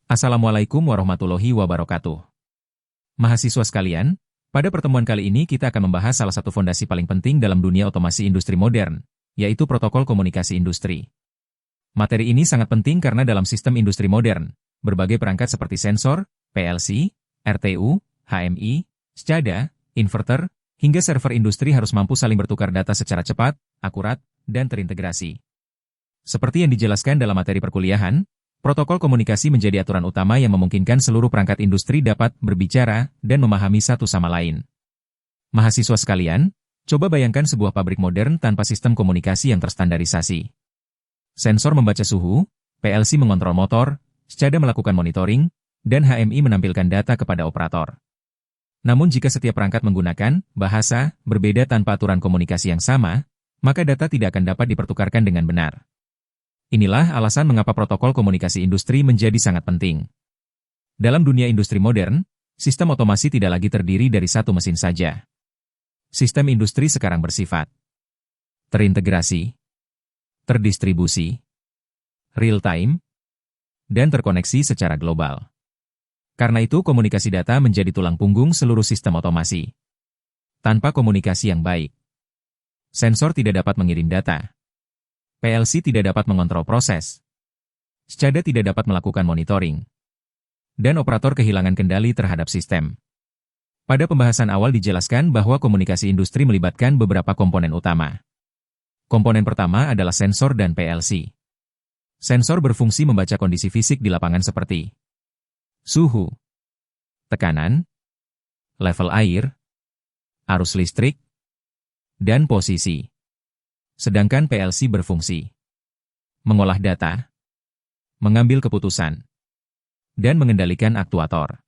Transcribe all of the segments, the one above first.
Assalamualaikum warahmatullahi wabarakatuh. Mahasiswa sekalian, pada pertemuan kali ini kita akan membahas salah satu fondasi paling penting dalam dunia otomasi industri modern, yaitu protokol komunikasi industri. Materi ini sangat penting karena dalam sistem industri modern, berbagai perangkat seperti sensor, PLC, RTU, HMI, SCADA, inverter, hingga server industri harus mampu saling bertukar data secara cepat, akurat, dan terintegrasi. Seperti yang dijelaskan dalam materi perkuliahan, protokol komunikasi menjadi aturan utama yang memungkinkan seluruh perangkat industri dapat berbicara dan memahami satu sama lain. Mahasiswa sekalian, coba bayangkan sebuah pabrik modern tanpa sistem komunikasi yang terstandarisasi. Sensor membaca suhu, PLC mengontrol motor, SCADA melakukan monitoring, dan HMI menampilkan data kepada operator. Namun jika setiap perangkat menggunakan bahasa berbeda tanpa aturan komunikasi yang sama, maka data tidak akan dapat dipertukarkan dengan benar. Inilah alasan mengapa protokol komunikasi industri menjadi sangat penting. Dalam dunia industri modern, sistem otomasi tidak lagi terdiri dari satu mesin saja. Sistem industri sekarang bersifat terintegrasi, terdistribusi, real-time, dan terkoneksi secara global. Karena itu komunikasi data menjadi tulang punggung seluruh sistem otomasi. Tanpa komunikasi yang baik, sensor tidak dapat mengirim data. PLC tidak dapat mengontrol proses. SCADA tidak dapat melakukan monitoring. Dan operator kehilangan kendali terhadap sistem. Pada pembahasan awal dijelaskan bahwa komunikasi industri melibatkan beberapa komponen utama. Komponen pertama adalah sensor dan PLC. Sensor berfungsi membaca kondisi fisik di lapangan seperti suhu, tekanan, level air, arus listrik, dan posisi. Sedangkan PLC berfungsi mengolah data, mengambil keputusan, dan mengendalikan aktuator.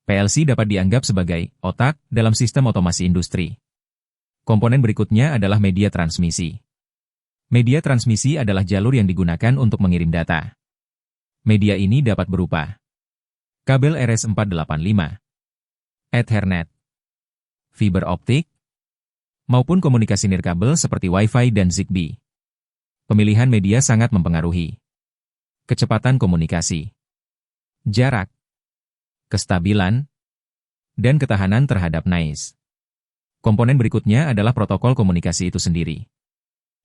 PLC dapat dianggap sebagai otak dalam sistem otomasi industri. Komponen berikutnya adalah media transmisi. Media transmisi adalah jalur yang digunakan untuk mengirim data. Media ini dapat berupa kabel RS485, Ethernet, fiber optik, maupun komunikasi nirkabel seperti Wi-Fi dan Zigbee. Pemilihan media sangat mempengaruhi kecepatan komunikasi, jarak, kestabilan, dan ketahanan terhadap noise. Komponen berikutnya adalah protokol komunikasi itu sendiri.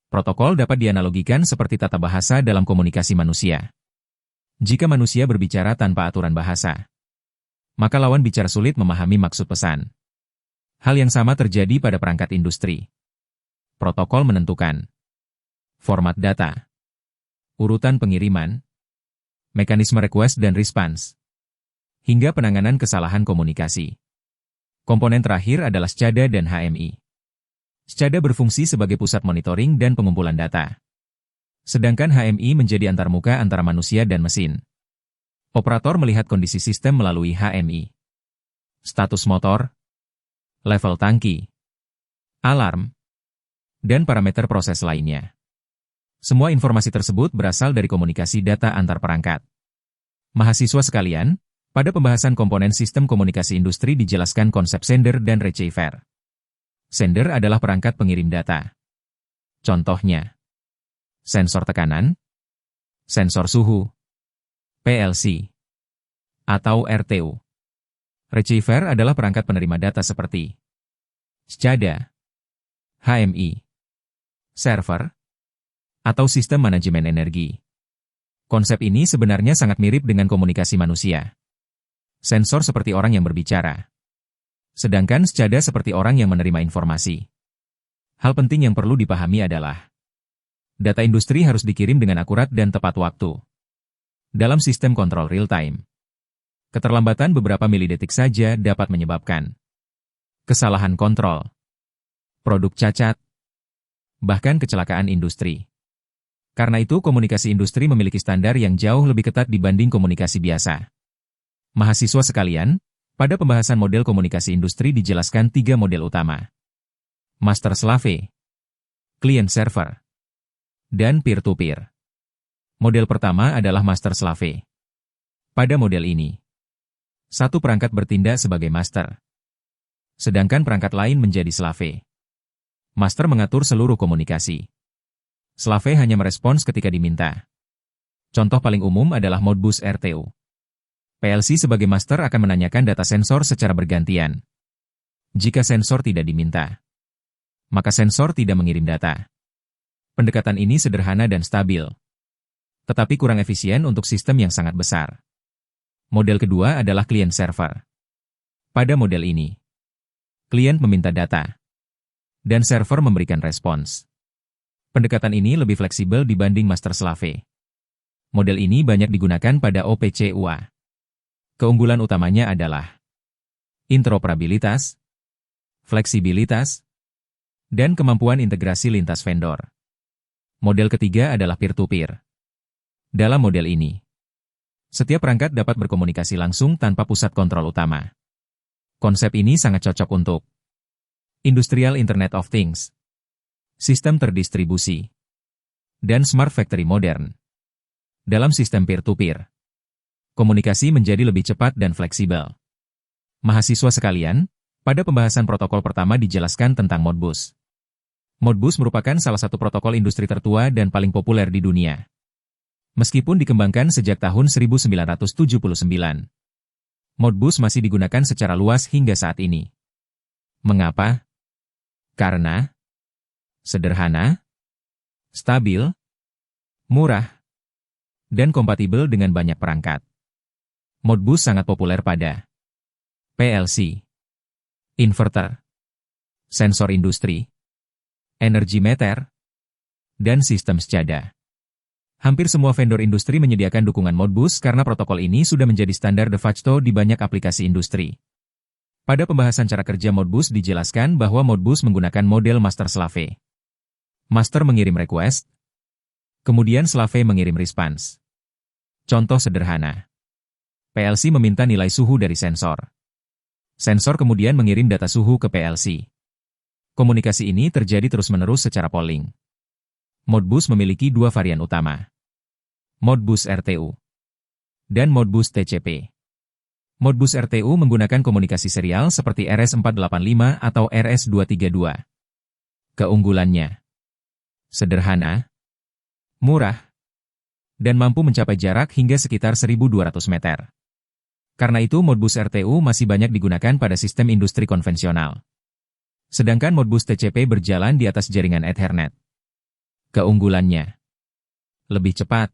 Protokol dapat dianalogikan seperti tata bahasa dalam komunikasi manusia. Jika manusia berbicara tanpa aturan bahasa, maka lawan bicara sulit memahami maksud pesan. Hal yang sama terjadi pada perangkat industri. Protokol menentukan format data, urutan pengiriman, mekanisme request dan response, hingga penanganan kesalahan komunikasi. Komponen terakhir adalah SCADA dan HMI. SCADA berfungsi sebagai pusat monitoring dan pengumpulan data. Sedangkan HMI menjadi antarmuka antara manusia dan mesin. Operator melihat kondisi sistem melalui HMI. Status motor, level tangki, alarm, dan parameter proses lainnya. Semua informasi tersebut berasal dari komunikasi data antar perangkat. Mahasiswa sekalian, pada pembahasan komponen sistem komunikasi industri dijelaskan konsep sender dan receiver. Sender adalah perangkat pengirim data. Contohnya, sensor tekanan, sensor suhu, PLC, atau RTU. Receiver adalah perangkat penerima data seperti SCADA, HMI, server, atau sistem manajemen energi. Konsep ini sebenarnya sangat mirip dengan komunikasi manusia. Sensor seperti orang yang berbicara. Sedangkan SCADA seperti orang yang menerima informasi. Hal penting yang perlu dipahami adalah data industri harus dikirim dengan akurat dan tepat waktu. Dalam sistem kontrol real-time, keterlambatan beberapa milidetik saja dapat menyebabkan kesalahan kontrol, produk cacat, bahkan kecelakaan industri. Karena itu komunikasi industri memiliki standar yang jauh lebih ketat dibanding komunikasi biasa. Mahasiswa sekalian, pada pembahasan model komunikasi industri dijelaskan 3 model utama. Master-slave, client-server, dan peer-to-peer. Model pertama adalah master-slave. Pada model ini, satu perangkat bertindak sebagai master, sedangkan perangkat lain menjadi slave. Master mengatur seluruh komunikasi. Slave hanya merespons ketika diminta. Contoh paling umum adalah Modbus RTU. PLC sebagai master akan menanyakan data sensor secara bergantian. Jika sensor tidak diminta, maka sensor tidak mengirim data. Pendekatan ini sederhana dan stabil, tetapi kurang efisien untuk sistem yang sangat besar. Model kedua adalah client-server. Pada model ini, klien meminta data, dan server memberikan respons. Pendekatan ini lebih fleksibel dibanding master-slave. Model ini banyak digunakan pada OPC UA. Keunggulan utamanya adalah interoperabilitas, fleksibilitas, dan kemampuan integrasi lintas vendor. Model ketiga adalah peer-to-peer. Dalam model ini, setiap perangkat dapat berkomunikasi langsung tanpa pusat kontrol utama. Konsep ini sangat cocok untuk Industrial Internet of Things, sistem terdistribusi, dan smart factory modern. Dalam sistem peer-to-peer, komunikasi menjadi lebih cepat dan fleksibel. Mahasiswa sekalian, pada pembahasan protokol pertama dijelaskan tentang Modbus. Modbus merupakan salah satu protokol industri tertua dan paling populer di dunia. Meskipun dikembangkan sejak tahun 1979, Modbus masih digunakan secara luas hingga saat ini. Mengapa? Karena sederhana, stabil, murah, dan kompatibel dengan banyak perangkat. Modbus sangat populer pada PLC, inverter, sensor industri, energi meter, dan sistem SCADA. Hampir semua vendor industri menyediakan dukungan Modbus karena protokol ini sudah menjadi standar de facto di banyak aplikasi industri. Pada pembahasan cara kerja Modbus dijelaskan bahwa Modbus menggunakan model master-slave. Master mengirim request, kemudian slave mengirim response. Contoh sederhana. PLC meminta nilai suhu dari sensor. Sensor kemudian mengirim data suhu ke PLC. Komunikasi ini terjadi terus-menerus secara polling. Modbus memiliki dua varian utama, Modbus RTU dan Modbus TCP. Modbus RTU menggunakan komunikasi serial seperti RS485 atau RS232. Keunggulannya sederhana, murah, dan mampu mencapai jarak hingga sekitar 1.200 meter. Karena itu Modbus RTU masih banyak digunakan pada sistem industri konvensional. Sedangkan Modbus TCP berjalan di atas jaringan Ethernet. Keunggulannya lebih cepat,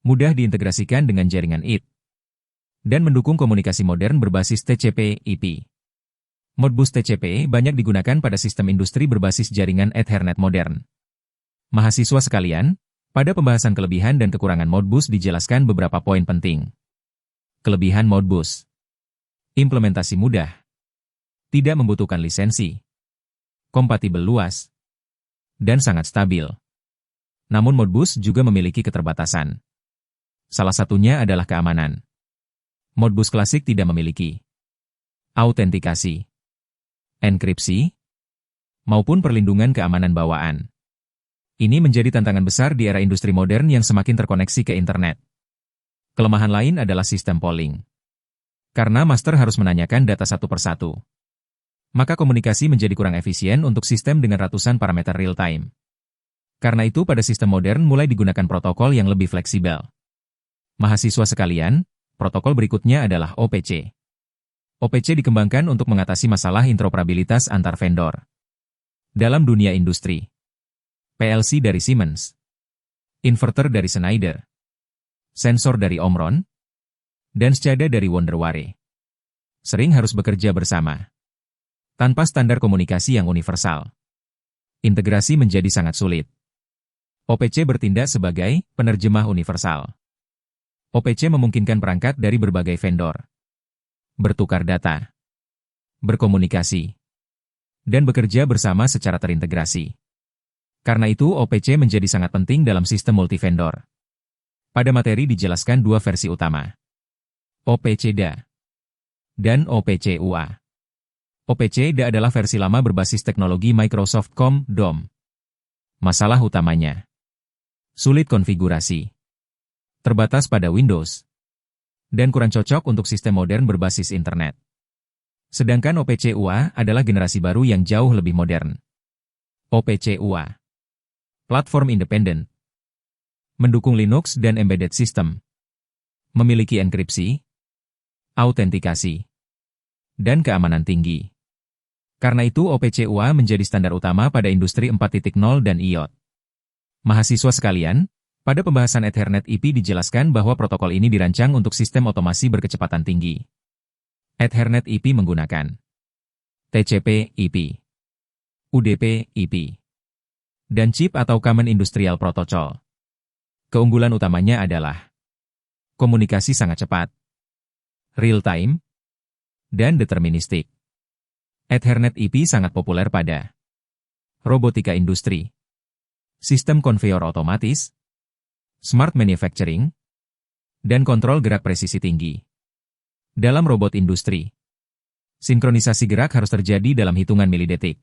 mudah diintegrasikan dengan jaringan IT, dan mendukung komunikasi modern berbasis TCP/IP. Modbus TCP banyak digunakan pada sistem industri berbasis jaringan Ethernet modern. Mahasiswa sekalian, pada pembahasan kelebihan dan kekurangan Modbus dijelaskan beberapa poin penting. Kelebihan Modbus: implementasi mudah, tidak membutuhkan lisensi, kompatibel luas, dan sangat stabil. Namun Modbus juga memiliki keterbatasan. Salah satunya adalah keamanan. Modbus klasik tidak memiliki autentikasi, enkripsi, maupun perlindungan keamanan bawaan. Ini menjadi tantangan besar di era industri modern yang semakin terkoneksi ke internet. Kelemahan lain adalah sistem polling. Karena master harus menanyakan data satu persatu, maka komunikasi menjadi kurang efisien untuk sistem dengan ratusan parameter real-time. Karena itu pada sistem modern mulai digunakan protokol yang lebih fleksibel. Mahasiswa sekalian, protokol berikutnya adalah OPC. OPC dikembangkan untuk mengatasi masalah interoperabilitas antar vendor. Dalam dunia industri, PLC dari Siemens, inverter dari Schneider, sensor dari Omron, dan SCADA dari Wonderware sering harus bekerja bersama. Tanpa standar komunikasi yang universal, integrasi menjadi sangat sulit. OPC bertindak sebagai penerjemah universal. OPC memungkinkan perangkat dari berbagai vendor bertukar data, berkomunikasi, dan bekerja bersama secara terintegrasi. Karena itu OPC menjadi sangat penting dalam sistem multi-vendor. Pada materi dijelaskan dua versi utama, OPC DA dan OPC UA. OPC DA adalah versi lama berbasis teknologi Microsoft COM/DOM. Masalah utamanya: sulit konfigurasi, terbatas pada Windows, dan kurang cocok untuk sistem modern berbasis internet. Sedangkan OPC UA adalah generasi baru yang jauh lebih modern. OPC UA, platform independen, mendukung Linux dan embedded system, memiliki enkripsi, autentikasi, dan keamanan tinggi. Karena itu OPC-UA menjadi standar utama pada industri 4.0 dan IoT. Mahasiswa sekalian, pada pembahasan Ethernet IP dijelaskan bahwa protokol ini dirancang untuk sistem otomasi berkecepatan tinggi. Ethernet IP menggunakan TCP IP, UDP IP, dan chip atau Common Industrial Protocol. Keunggulan utamanya adalah komunikasi sangat cepat, real-time, dan deterministik. Ethernet IP sangat populer pada robotika industri, sistem konveyor otomatis, smart manufacturing, dan kontrol gerak presisi tinggi. Dalam robot industri, sinkronisasi gerak harus terjadi dalam hitungan milidetik.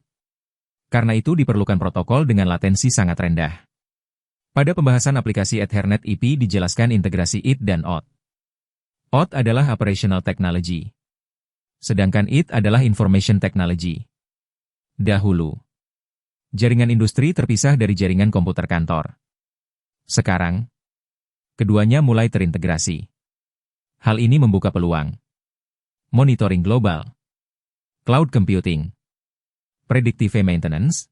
Karena itu diperlukan protokol dengan latensi sangat rendah. Pada pembahasan aplikasi Ethernet IP dijelaskan integrasi IT dan OT. OT adalah Operational Technology, sedangkan IT adalah Information Technology. Dahulu, jaringan industri terpisah dari jaringan komputer kantor. Sekarang, keduanya mulai terintegrasi. Hal ini membuka peluang monitoring global, cloud computing, predictive maintenance,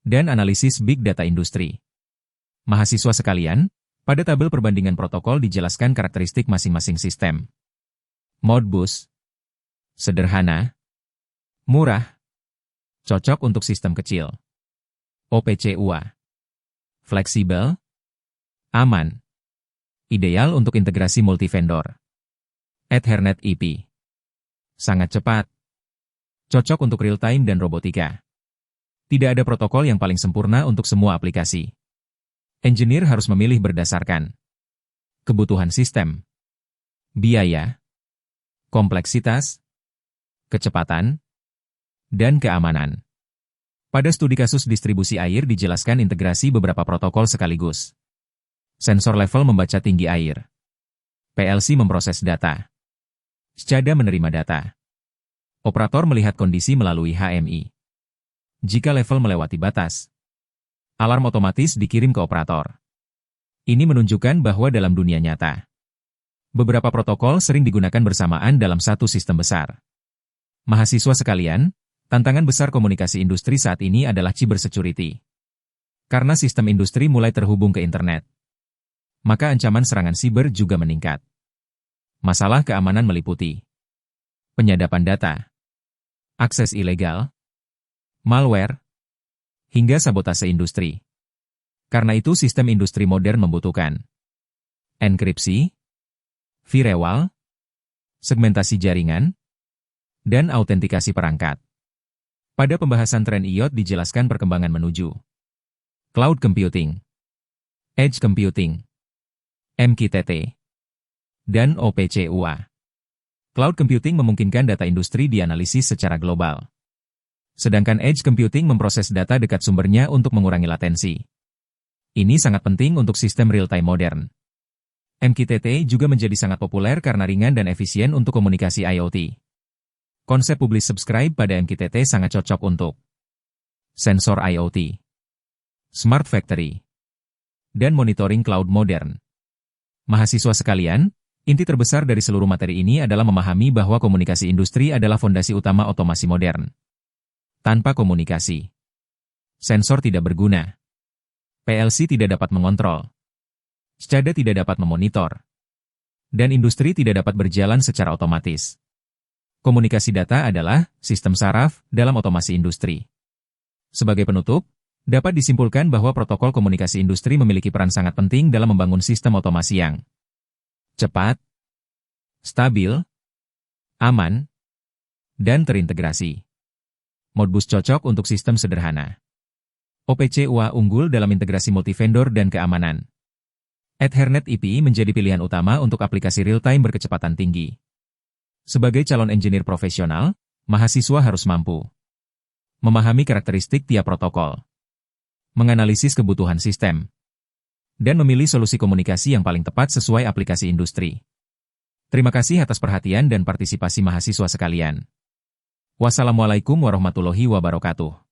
dan analisis big data industri. Mahasiswa sekalian, pada tabel perbandingan protokol dijelaskan karakteristik masing-masing sistem. Modbus, sederhana, murah, cocok untuk sistem kecil. OPC-UA, fleksibel, aman, ideal untuk integrasi multi-vendor. Ethernet IP, sangat cepat, cocok untuk real-time dan robotika. Tidak ada protokol yang paling sempurna untuk semua aplikasi. Engineer harus memilih berdasarkan kebutuhan sistem, biaya, kompleksitas, kecepatan, dan keamanan. Pada studi kasus distribusi air dijelaskan integrasi beberapa protokol sekaligus. Sensor level membaca tinggi air. PLC memproses data. SCADA menerima data. Operator melihat kondisi melalui HMI. Jika level melewati batas, alarm otomatis dikirim ke operator. Ini menunjukkan bahwa dalam dunia nyata, beberapa protokol sering digunakan bersamaan dalam satu sistem besar. Mahasiswa sekalian, tantangan besar komunikasi industri saat ini adalah cybersecurity. Karena sistem industri mulai terhubung ke internet, maka ancaman serangan siber juga meningkat. Masalah keamanan meliputi penyadapan data, akses ilegal, malware, hingga sabotase industri. Karena itu sistem industri modern membutuhkan enkripsi, firewall, segmentasi jaringan, dan autentikasi perangkat. Pada pembahasan tren IoT dijelaskan perkembangan menuju cloud computing, edge computing, MQTT, dan OPC-UA. Cloud computing memungkinkan data industri dianalisis secara global. Sedangkan edge computing memproses data dekat sumbernya untuk mengurangi latensi. Ini sangat penting untuk sistem real-time modern. MQTT juga menjadi sangat populer karena ringan dan efisien untuk komunikasi IoT. Konsep publish subscribe pada MQTT sangat cocok untuk sensor IoT, smart factory, dan monitoring cloud modern. Mahasiswa sekalian, inti terbesar dari seluruh materi ini adalah memahami bahwa komunikasi industri adalah fondasi utama otomasi modern. Tanpa komunikasi, sensor tidak berguna, PLC tidak dapat mengontrol, SCADA tidak dapat memonitor, dan industri tidak dapat berjalan secara otomatis. Komunikasi data adalah sistem saraf dalam otomasi industri. Sebagai penutup, dapat disimpulkan bahwa protokol komunikasi industri memiliki peran sangat penting dalam membangun sistem otomasi yang cepat, stabil, aman, dan terintegrasi. Modbus cocok untuk sistem sederhana. OPC-UA unggul dalam integrasi multivendor dan keamanan. Ethernet IP menjadi pilihan utama untuk aplikasi real-time berkecepatan tinggi. Sebagai calon engineer profesional, mahasiswa harus mampu memahami karakteristik tiap protokol, menganalisis kebutuhan sistem, dan memilih solusi komunikasi yang paling tepat sesuai aplikasi industri. Terima kasih atas perhatian dan partisipasi mahasiswa sekalian. Wassalamualaikum warahmatullahi wabarakatuh.